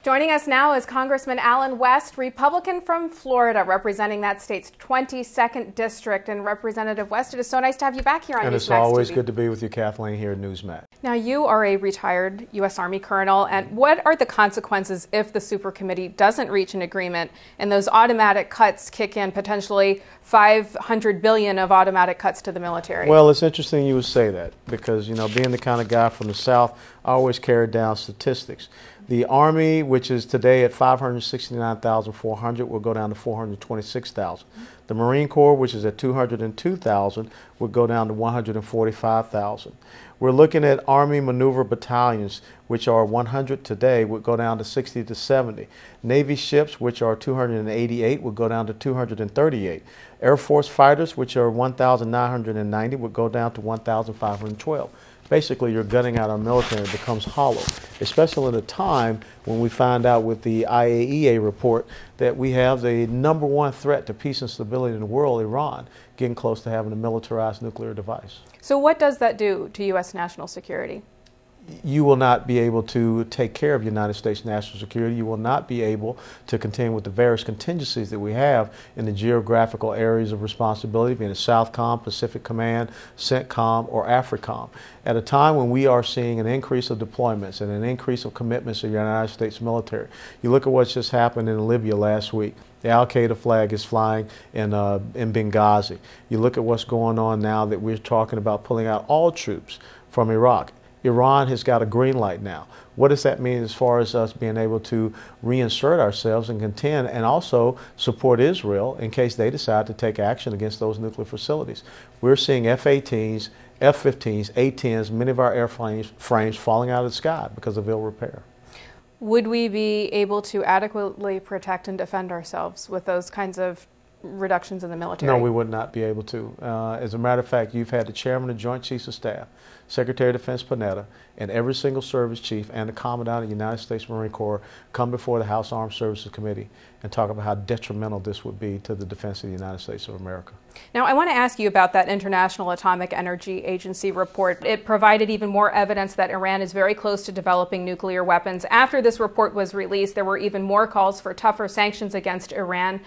Joining us now is Congressman Allen West, Republican from Florida, representing that state's 22nd district. And Representative West, it is so nice to have you back here on Newsmax TV. And it's always good to be with you, Kathleen, here at Newsmax. Now, you are a retired U.S. Army colonel, and what are the consequences if the Super Committee doesn't reach an agreement and those automatic cuts kick in, potentially $500 billion of automatic cuts to the military? Well, it's interesting you would say that because, you know, being the kind of guy from the South, I always carry down statistics. The Army, which is today at 569,400, will go down to 426,000. The Marine Corps, which is at 202,000, would go down to 145,000. We're looking at Army maneuver battalions, which are 100 today, would go down to 60 to 70. Navy ships, which are 288, would go down to 238. Air Force fighters, which are 1,990, would go down to 1,512. Basically, you're gutting out our military. It becomes hollow, especially at a time when we find out with the IAEA report that we have the #1 threat to peace and stability in the world, Iran, getting close to having a militarized nuclear device. So what does that do to U.S. national security? You will not be able to take care of United States national security. You will not be able to contend with the various contingencies that we have in the geographical areas of responsibility, being it SOUTHCOM, Pacific Command, CENTCOM, or AFRICOM. At a time when we are seeing an increase of deployments and an increase of commitments to the United States military, you look at what's just happened in Libya last week. The Al-Qaeda flag is flying in Benghazi. You look at what's going on now that we're talking about pulling out all troops from Iraq. Iran has got a green light now. What does that mean as far as us being able to reinsert ourselves and contend and also support Israel in case they decide to take action against those nuclear facilities? We're seeing F-18s, F-15s, A-10s, many of our airframes falling out of the sky because of ill repair. Would we be able to adequately protect and defend ourselves with those kinds of reductions in the military? No, we would not be able to. As a matter of fact, you've had the Chairman of the Joint Chiefs of Staff, Secretary of Defense Panetta, and every single service chief and the Commandant of the United States Marine Corps come before the House Armed Services Committee and talk about how detrimental this would be to the defense of the United States of America. Now, I want to ask you about that International Atomic Energy Agency report. It provided even more evidence that Iran is very close to developing nuclear weapons. After this report was released, there were even more calls for tougher sanctions against Iran.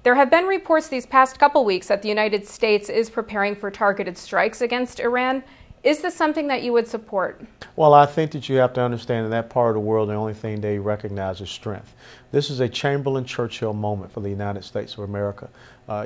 There have been reports these past couple weeks that the United States is preparing for targeted strikes against Iran. Is this something that you would support? Well, I think that you have to understand in that part of the world, the only thing they recognize is strength. This is a Chamberlain-Churchill moment for the United States of America.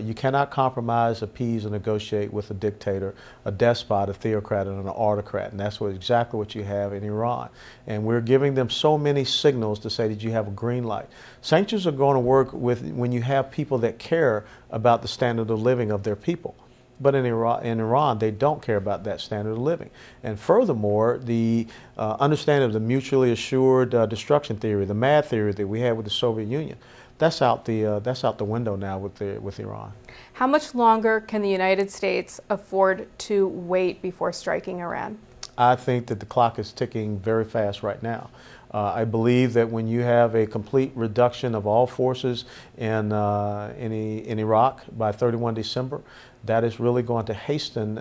You cannot compromise, appease, or negotiate with a dictator, a despot, a theocrat, and an autocrat. And that's exactly what you have in Iran. And we're giving them so many signals to say that you have a green light. Sanctions are going to work when you have people that care about the standard of living of their people. But in Iran, they don't care about that standard of living. And furthermore, the understanding of the mutually assured destruction theory, the MAD theory that we had with the Soviet Union, that's out the window now with Iran. How much longer can the United States afford to wait before striking Iran? I think that the clock is ticking very fast right now. I believe that when you have a complete reduction of all forces in Iraq by 31 December, that is really going to hasten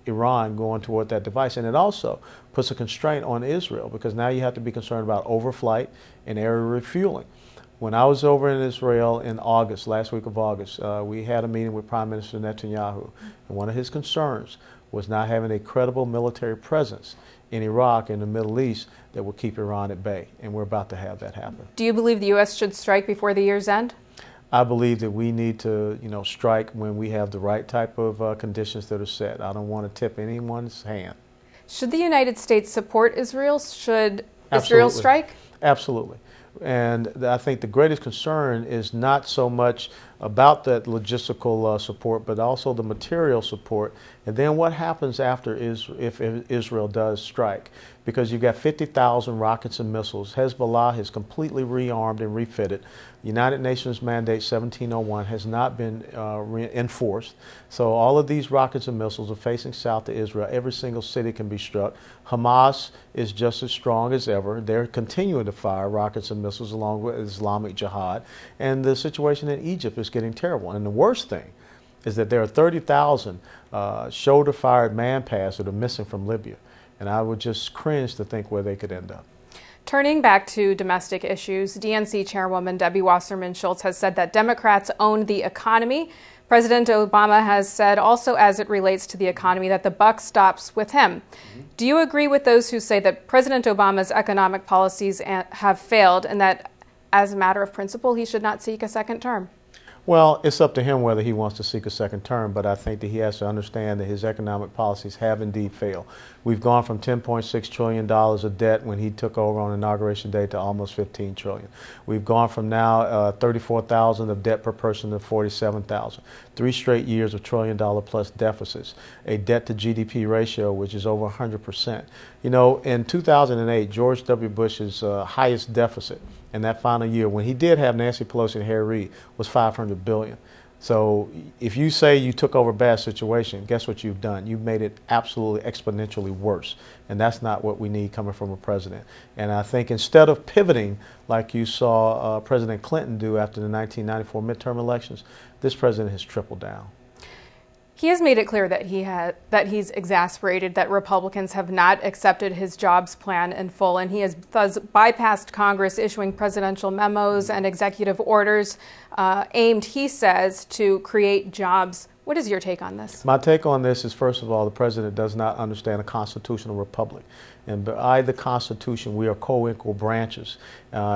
Iran going toward that device. And it also puts a constraint on Israel because now you have to be concerned about overflight and area refueling. When I was over in Israel in August, last week of August, we had a meeting with Prime Minister Netanyahu, and one of his concerns was not having a credible military presence in Iraq and the Middle East that will keep Iran at bay, and we're about to have that happen. Do you believe the U.S. should strike before the year's end? I believe that we need to, strike when we have the right type of conditions that are set. I don't want to tip anyone's hand. Should the United States support Israel? Should Israel strike? Absolutely. And I think the greatest concern is not so much about that logistical support, but also the material support. And then what happens after if Israel does strike? Because you've got 50,000 rockets and missiles. Hezbollah has completely rearmed and refitted. The United Nations Mandate 1701 has not been enforced. So all of these rockets and missiles are facing south to Israel. Every single city can be struck. Hamas is just as strong as ever. They're continuing to fire rockets and missiles along with Islamic Jihad. And the situation in Egypt is getting terrible. And the worst thing is that there are 30,000 shoulder-fired man-pads that are missing from Libya. And I would just cringe to think where they could end up. Turning back to domestic issues, DNC Chairwoman Debbie Wasserman Schultz has said that Democrats own the economy. President Obama has said also, as it relates to the economy, that the buck stops with him. Do you agree with those who say that President Obama's economic policies have failed and that, as a matter of principle, he should not seek a second term? Well, it's up to him whether he wants to seek a second term, but I think that he has to understand that his economic policies have indeed failed. We've gone from $10.6 trillion of debt when he took over on Inauguration Day to almost $15 trillion. We've gone from now 34,000 of debt per person to 47,000. 3 straight years of $1 trillion plus deficits. A debt to GDP ratio which is over 100%. You know, in 2008, George W. Bush's highest deficit in that final year, when he did have Nancy Pelosi and Harry Reid, was $500 billion. So if you say you took over a bad situation, guess what you've done? You've made it absolutely exponentially worse. And that's not what we need coming from a president. And I think instead of pivoting like you saw President Clinton do after the 1994 midterm elections, this president has tripled down. He has made it clear that he's exasperated that Republicans have not accepted his jobs plan in full, and he has thus bypassed Congress, issuing presidential memos and executive orders aimed, he says, to create jobs. What is your take on this? My take on this is, first of all, the president does not understand a constitutional republic. And by the Constitution, we are co-equal branches.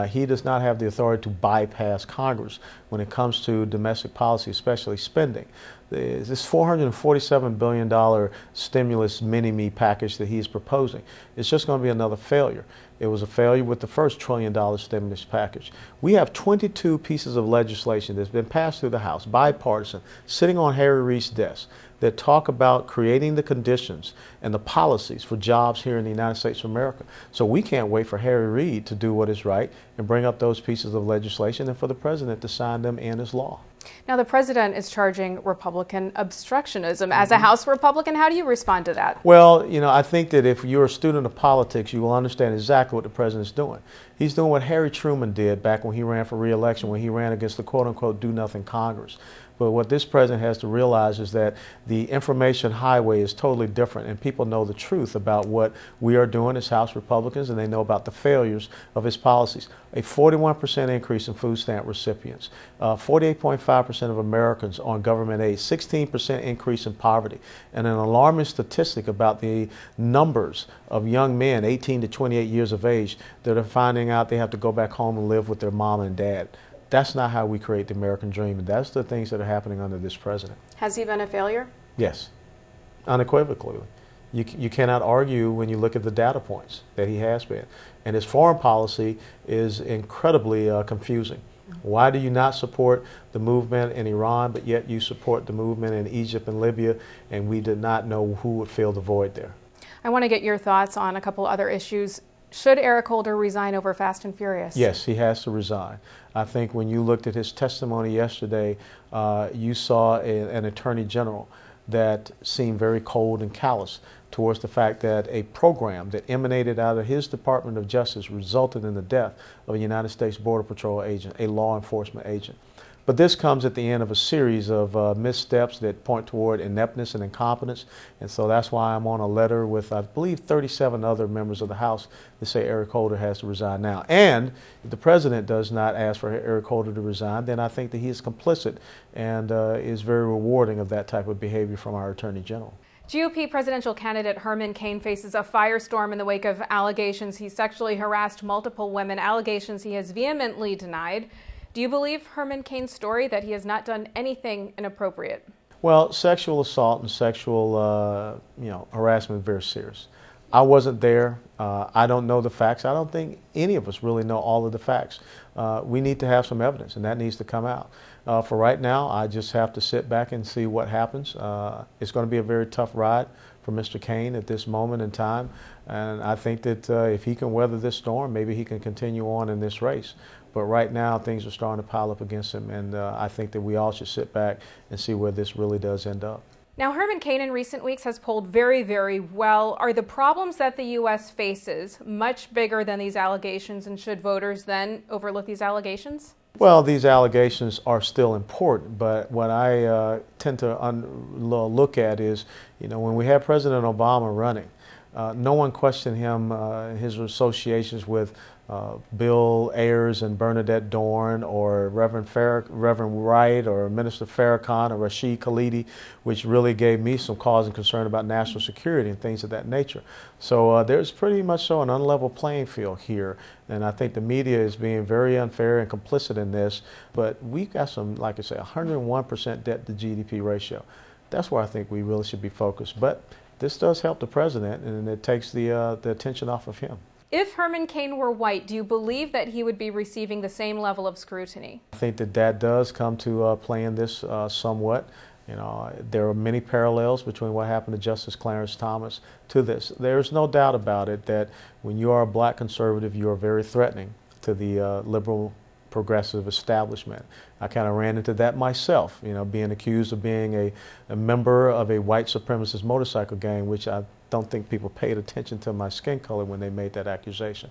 He does not have the authority to bypass Congress when it comes to domestic policy, especially spending. This $447 billion stimulus mini-me package that he's proposing, it's just going to be another failure. It was a failure with the first $1 trillion stimulus package. We have 22 pieces of legislation that's been passed through the House, bipartisan, sitting on Harry Reid's desk, that talk about creating the conditions and the policies for jobs here in the United States of America. So we can't wait for Harry Reid to do what is right and bring up those pieces of legislation and for the president to sign them in as law. Now, the president is charging Republican obstructionism. As a House Republican, how do you respond to that? Well, you know, I think that if you're a student of politics, you will understand exactly what the president's doing. He's doing what Harry Truman did back when he ran for re-election, when he ran against the quote-unquote do-nothing Congress. But what this president has to realize is that the information highway is totally different, and people know the truth about what we are doing as House Republicans, and they know about the failures of his policies. A 41% increase in food stamp recipients, 48.5% of Americans on government aid, 16% increase in poverty, and an alarming statistic about the numbers of young men 18 to 28 years of age that are finding out they have to go back home and live with their mom and dad. That's not how we create the American dream, and that's the things that are happening under this president. Has he been a failure? Yes, unequivocally. You cannot argue when you look at the data points that he has been. And his foreign policy is incredibly confusing. Why do you not support the movement in Iran, but yet you support the movement in Egypt and Libya, and we did not know who would fill the void there? I want to get your thoughts on a couple other issues. Should Eric Holder resign over Fast and Furious? Yes, he has to resign. I think when you looked at his testimony yesterday, you saw an attorney general that seemed very cold and callous towards the fact that a program that emanated out of his Department of Justice resulted in the death of a United States Border Patrol agent, a law enforcement agent. But this comes at the end of a series of missteps that point toward ineptness and incompetence. And so that's why I'm on a letter with, I believe, 37 other members of the House that say Eric Holder has to resign now. And if the president does not ask for Eric Holder to resign, then I think that he is complicit and is very rewarding of that type of behavior from our Attorney General. GOP presidential candidate Herman Cain faces a firestorm in the wake of allegations he sexually harassed multiple women, allegations he has vehemently denied. Do you believe Herman Cain's story that he has not done anything inappropriate? Well, sexual assault and sexual harassment is very serious. I wasn't there. I don't know the facts. I don't think any of us really know all of the facts. We need to have some evidence, and that needs to come out. For right now, I just have to sit back and see what happens. It's going to be a very tough ride for Mr. Cain at this moment in time, and I think that if he can weather this storm, maybe he can continue on in this race. But right now, things are starting to pile up against him, and I think that we all should sit back and see where this really does end up. Now, Herman Cain in recent weeks has polled very, very well. Are the problems that the U.S. faces much bigger than these allegations, and should voters then overlook these allegations? Well, these allegations are still important, but what I tend to look at is, when we had President Obama running, No one questioned him, his associations with Bill Ayers and Bernadette Dorn, or Reverend Wright, or Minister Farrakhan, or Rashid Khalidi, which really gave me some cause and concern about national security and things of that nature. So there's pretty much so an unlevel playing field here, and I think the media is being very unfair and complicit in this. But we've got some, like I say, 101% debt to GDP ratio. That's where I think we really should be focused. But this does help the president, and it takes the attention off of him. If Herman Cain were white, do you believe that he would be receiving the same level of scrutiny? I think that does come to play in this somewhat. You know, there are many parallels between what happened to Justice Clarence Thomas to this. There's no doubt about it that when you are a black conservative, you are very threatening to the liberal progressive establishment. I kind of ran into that myself, you know, being accused of being a member of a white supremacist motorcycle gang, which I don't think people paid attention to my skin color when they made that accusation.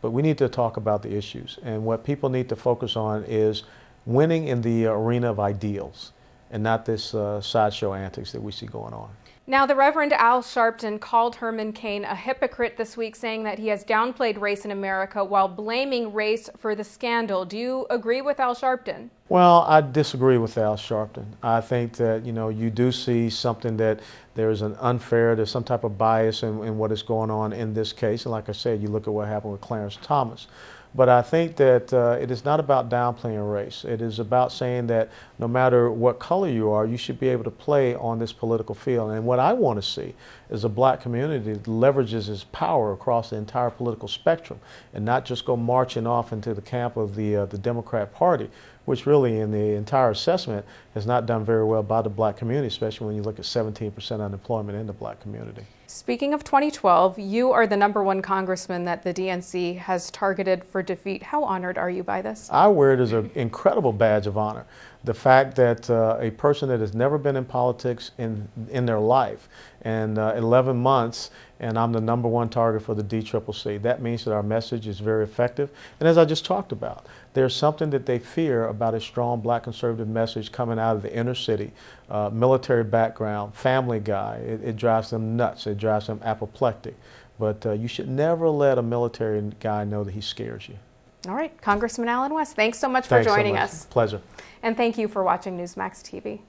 But we need to talk about the issues, and what people need to focus on is winning in the arena of ideals and not this sideshow antics that we see going on. Now, the Reverend Al Sharpton called Herman Cain a hypocrite this week, saying that he has downplayed race in America while blaming race for the scandal. Do you agree with Al Sharpton? Well, I disagree with Al Sharpton. I think that, you know, you do see something that there's some type of bias in what is going on in this case. And like I said, you look at what happened with Clarence Thomas. But I think that it is not about downplaying race. It is about saying that no matter what color you are, you should be able to play on this political field. And what I want to see is a black community that leverages its power across the entire political spectrum and not just go marching off into the camp of the Democrat Party, which really in the entire assessment has not done very well by the black community, especially when you look at 17% unemployment in the black community. Speaking of 2012, you are the #1 congressman that the DNC has targeted for defeat. How honored are you by this? I wear it as an incredible badge of honor. The fact that a person that has never been in politics in their life, and 11 months, and I'm the #1 target for the DCCC, that means that our message is very effective. And as I just talked about, there's something that they fear about a strong black conservative message coming out of the inner city, military background, family guy. It drives them nuts. It drives them apoplectic. But you should never let a military guy know that he scares you. All right, Congressman Allen West, thanks so much for joining us. Pleasure. And thank you for watching Newsmax TV.